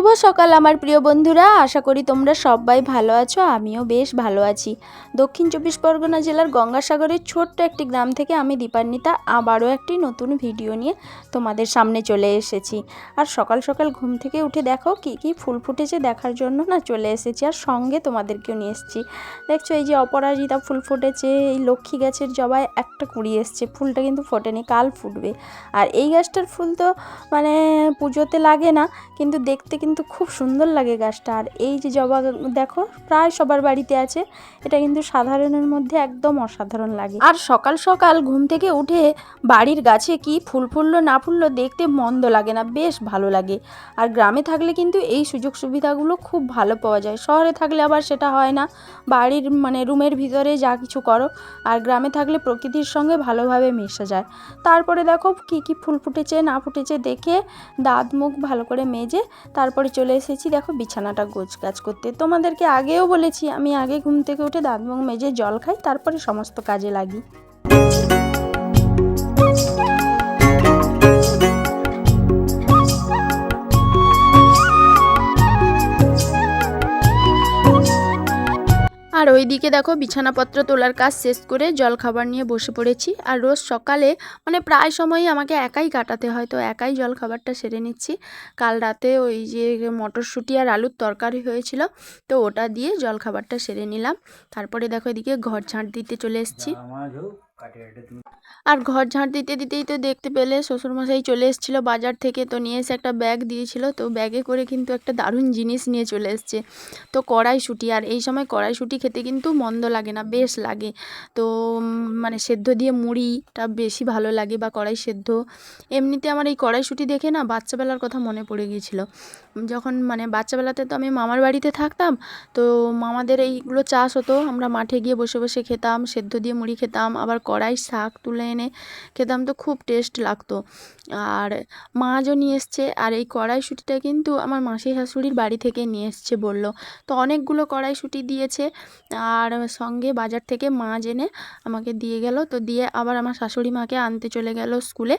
শুভ সকাল আমার প্রিয় বন্ধুরা, আশা করি তোমরা সবাই ভালো আছো। আমিও বেশ ভালো আছি। দক্ষিণ চব্বিশ পরগনা জেলার গঙ্গাসাগরের ছোট্ট একটি গ্রাম থেকে আমি দীপান্বিতা আবারও একটি নতুন ভিডিও নিয়ে তোমাদের সামনে চলে এসেছি। আর সকাল সকাল ঘুম থেকে উঠে দেখো কি কি ফুল ফুটেছে দেখার জন্য না চলে এসেছি, আর সঙ্গে তোমাদেরকেও নিয়ে এসেছি। দেখছো এই যে অপরাজিতা ফুল ফুটেছে, এই লক্ষ্মী গাছের জবায় একটা কুড়ি এসছে, ফুলটা কিন্তু ফোটেনি, কাল ফুটবে। আর এই গাছটার ফুল তো মানে পুজোতে লাগে না, কিন্তু দেখতে কিন্তু খুব সুন্দর লাগে গাছটা। আর এই যে জবা দেখো প্রায় সবার বাড়িতে আছে, এটা কিন্তু সাধারণের মধ্যে একদম অসাধারণ লাগে। আর সকাল সকাল ঘুম থেকে উঠে বাড়ির গাছে কি ফুল ফুললো না ফুললো দেখতে মন্দ লাগে না, বেশ ভালো লাগে। আর গ্রামে থাকলে কিন্তু এই সুযোগ সুবিধাগুলো খুব ভালো পাওয়া যায়, শহরে থাকলে আবার সেটা হয় না, বাড়ির মানে রুমের ভিতরে যা কিছু করো। আর গ্রামে থাকলে প্রকৃতির সঙ্গে ভালোভাবে মেশা যায়। তারপরে দেখো কি কি ফুল ফুটেছে না ফুটেছে দেখে দাঁত মুখ ভালো করে মেজে তারপরে চলে এসেছি দেখো বিছানাটা গোছগাছ করতে। তোমাদেরকে আগেও বলেছি আমি আগে ঘুম থেকে উঠে দাঁত মুখ মেজে জল খাই, তারপরে সমস্ত কাজে লাগি। আর ওইদিকে দেখো বিছানাপত্র তোলার কাজ শেষ করে জল খাবার নিয়ে বসে পড়েছি। আর রোজ সকালে মানে প্রায় সময়ই আমাকে একাই কাটাতে হয়, তো একাই জল খাবারটা সেরে নিচ্ছি। কাল রাতে ওই যে মটরশুঁটি আর আলুর তরকারি হয়েছিল, তো ওটা দিয়ে জল খাবারটা সেরে নিলাম। তারপরে দেখো এদিকে ঘর ঝাঁট দিতে চলে এসেছি। আর ঘর ঝাঁট দিতে দিতেই তো দেখতে পেলে শ্বশুরমশাই চলে এসেছিলো বাজার থেকে, তো নিয়ে এসে একটা ব্যাগ দিয়েছিল, তো ব্যাগে করে কিন্তু একটা দারুণ জিনিস নিয়ে চলে এসছে, তো কড়াইশুঁটি। আর এই সময় কড়াইশুঁটি খেতে কিন্তু মন্দ লাগে না, বেশ লাগে। তো মানে সেদ্ধ দিয়ে মুড়িটা বেশি ভালো লাগে, বা কড়াই সেদ্ধ। এমনিতে আমার এই কড়াইশুঁটি দেখে না বাচ্চাবেলার কথা মনে পড়ে গিয়েছিলো। যখন মানে বাচ্চাবেলাতে তো আমি মামার বাড়িতে থাকতাম, তো মামাদের এইগুলো চাষ হতো, আমরা মাঠে গিয়ে বসে বসে খেতাম, সেদ্ধ দিয়ে মুড়ি খেতাম, আবার কড়াই শাক তুলে এনে খেতাম, তো খুব টেস্ট লাগতো। আর মাছও নিয়ে এসছে, আর এই কড়াইশুঁটিটা কিন্তু আমার মাসি শাশুড়ির বাড়ি থেকে নিয়ে এসছে বললো, তো অনেকগুলো কড়াইশুঁটি দিয়েছে। আর সঙ্গে বাজার থেকে মাছ এনে আমাকে দিয়ে গেল, তো দিয়ে আবার আমার শাশুড়ি মাকে আনতে চলে গেল স্কুলে।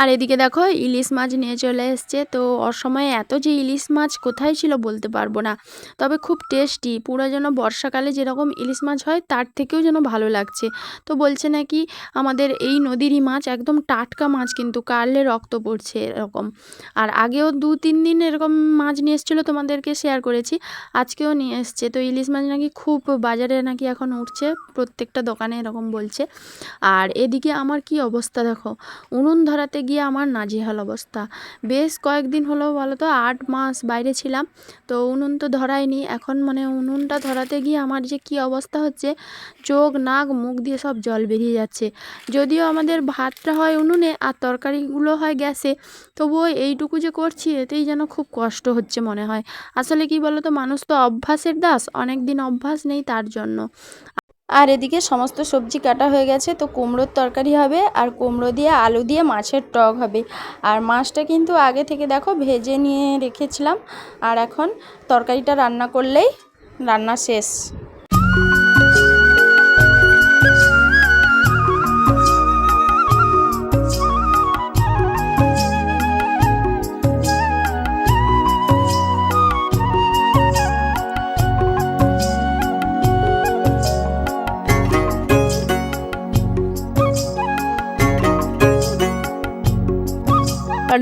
আর এদিকে দেখো ইলিশ মাছ নিয়ে চলে এসছে, তো অসময়ে এত যে ইলিশ মাছ কোথায় ছিল বলতে পারবো না, তবে খুব টেস্টি, পুরো যেন বর্ষাকালে যেরকম ইলিশ মাছ হয় তার থেকেও যেন ভালো লাগছে। তো বলছে নাকি আমাদের এই নদীরই মাছ, একদম টাটকা মাছ, কিন্তু কাটলে রক্ত পড়ছে এরকম। আর আগেও 2-3 দিন এরকম মাছ নিয়ে এসেছিলো, তোমাদেরকে শেয়ার করেছি, আজকেও নিয়ে এসছে। তো ইলিশ মাছ নাকি খুব বাজারে নাকি এখন উঠছে, প্রত্যেকটা দোকানে এরকম বলছে। আর এদিকে আমার কি অবস্থা দেখো, উনুন ধরাতে গিয়ে আমার নাজেহাল অবস্থা। বেশ কয়েকদিন হলো বলো তো, 8 মাস বাইরে ছিলাম, তো উনুন তো ধরাইনি, এখন মানে উনুনটা ধরাতে গিয়ে আমার যে কি অবস্থা হচ্ছে, চোখ নাক মুখ দিয়ে সব জল বেরিয়ে যাচ্ছে। যদিও আমাদের ভাতটা হয় উনুনে আর তরকারিগুলো হয় গ্যাসে, তবুও এইটুকু যে করছি এতেই যেন খুব কষ্ট হচ্ছে মনে হয়। আসলে কি বলো তো, মানুষ তো অভ্যাসের দাস, অনেক দিন অভ্যাস নেই তার জন্য। আর এদিকে সমস্ত সবজি কাটা হয়ে গেছে, তো কুমড়োর তরকারি হবে, আর কুমড়ো দিয়ে আলু দিয়ে মাছের টক হবে। আর মাছটা কিন্তু আগে থেকে দেখো ভেজে নিয়ে রেখেছিলাম, আর এখন তরকারিটা রান্না করলেই রান্না শেষ।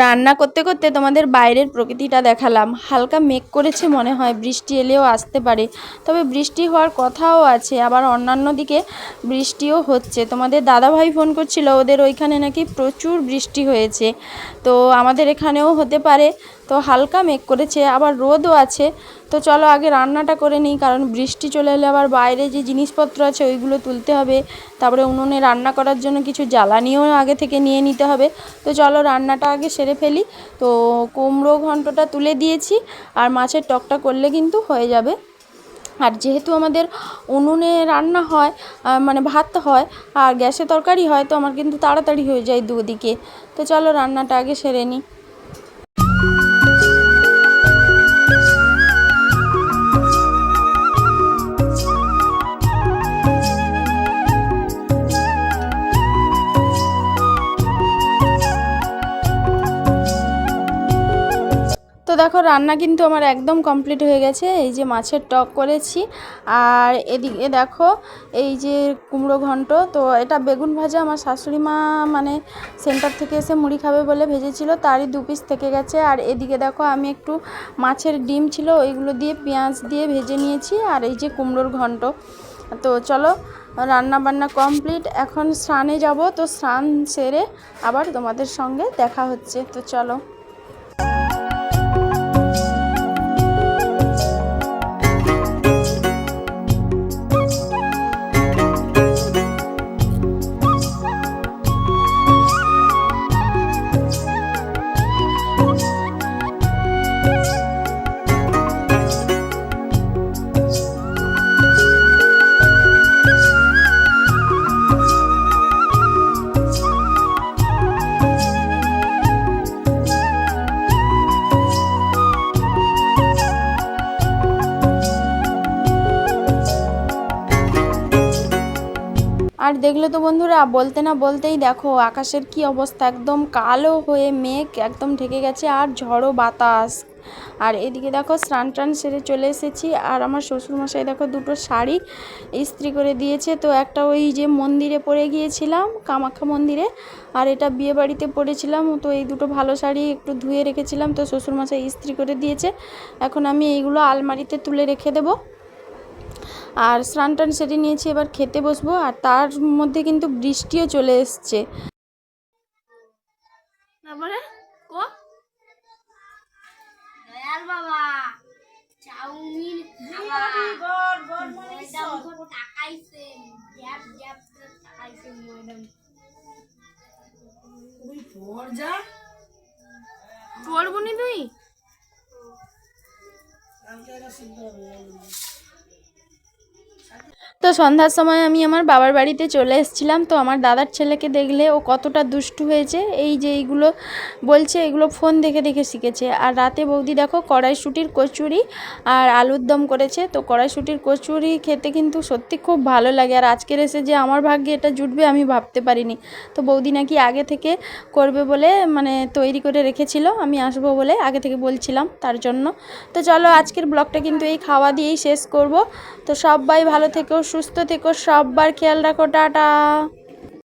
রান্না করতে করতে তোমাদের বাইরের প্রকৃতিটা দেখালাম, হালকা মেঘ করেছে, মনে হয় বৃষ্টি এলেও আসতে পারে, তবে বৃষ্টি হওয়ার কথাও আছে, আবার অন্যান্য দিকে বৃষ্টিও হচ্ছে। তোমাদের দাদাভাই ফোন করছিল, ওদের ওইখানে নাকি প্রচুর বৃষ্টি হয়েছে, তো আমাদের এখানেও হতে পারে। তো হালকা মেঘ করেছে, আবার রোদও আছে। তো চলো আগে রান্নাটা করে নিই, কারণ বৃষ্টি চলে এলে আবার বাইরে যে জিনিসপত্র আছে ওইগুলো তুলতে হবে, তারপরে উনুনে রান্না করার জন্য কিছু জ্বালানিও আগে থেকে নিয়ে নিতে হবে। তো চলো রান্নাটা আগে সেরে ফেলি। তো কুমড়ো ঘন্টটা তুলে দিয়েছি, আর মাছের টকটা করলে কিন্তু হয়ে যাবে। আর যেহেতু আমাদের উনুনে রান্না হয়, মানে ভাত হয় আর গ্যাসে তরকারি হয়, তো আমার কিন্তু তাড়াতাড়ি হয়ে যায় দুদিকে। তো চলো রান্নাটা আগে সেরে নিই। দেখো রান্না কিন্তু আমার একদম কমপ্লিট হয়ে গেছে। এই যে মাছের টক করেছি, আর এদিকে দেখো এই যে কুমড়ো ঘন্ট। তো এটা বেগুন ভাজা আমার শাশুড়ি মা মানে সেন্টার থেকে এসে মুড়ি খাবে বলে ভেজেছিল, তারই 2 পিস থেকে গেছে। আর এদিকে দেখো আমি একটু মাছের ডিম ছিল ওইগুলো দিয়ে পেঁয়াজ দিয়ে ভেজে নিয়েছি, আর এই যে কুমড়োর ঘন্ট। তো চলো রান্না বান্না কমপ্লিট, এখন স্নানে যাব। তো স্নান সেরে আবার তোমাদের সঙ্গে দেখা হচ্ছে, তো চলো। আর দেখলে তো বন্ধুরা, বলতে না বলতেই দেখো আকাশের কি অবস্থা, একদম কালো হয়ে মেঘ একদম ঢেকে গেছে, আর ঝড়ো বাতাস। আর এদিকে দেখো স্নান টান সেরে চলে এসেছি, আর আমার শ্বশুরমশাই দেখো 2টো শাড়ি ইস্ত্রি করে দিয়েছে। তো একটা ওই যে মন্দিরে পরে গিয়েছিলাম কামাখ্যা মন্দিরে, আর এটা বিয়ে বাড়িতে পরেছিলাম। তো এই 2টো ভালো শাড়ি একটু ধুয়ে রেখেছিলাম, তো শ্বশুরমশাই ইস্ত্রি করে দিয়েছে। এখন আমি এইগুলো আলমারিতে তুলে রেখে দেবো। আর স্নান টান সেরে নিয়েছি, এবার খেতে বসবো। আর তার মধ্যে কিন্তু বৃষ্টিও চলে এসছে। তারপরে বাবা চাউমিন পড়বনি তুই। তো সন্ধ্যার সময় আমি আমার বাবার বাড়িতে চলে এসেছিলাম। তো আমার দাদার ছেলেকে দেখলে ও কতটা দুষ্টু হয়েছে, এই যে এইগুলো বলছে এগুলো ফোন দেখে দেখে শিখেছে। আর রাতে বৌদি দেখো কড়াইশুঁটির কচুরি আর আলুর দম করেছে। তো কড়াইশুঁটির কচুরি খেতে কিন্তু সত্যি খুব ভালো লাগে, আর আজকের এসে যে আমার ভাগ্যে এটা জুটবে আমি ভাবতে পারিনি। তো বৌদি নাকি আগে থেকে করবে বলে মানে তৈরি করে রেখেছিল, আমি আসবো বলে আগে থেকে বলছিলাম তার জন্য। তো চলো আজকের ব্লগটা কিন্তু এই খাওয়া দিয়েই শেষ করব। তো সবাই ভালো থেকো, সুস্থ থেকো, সবার খেয়াল রাখো, টাটা।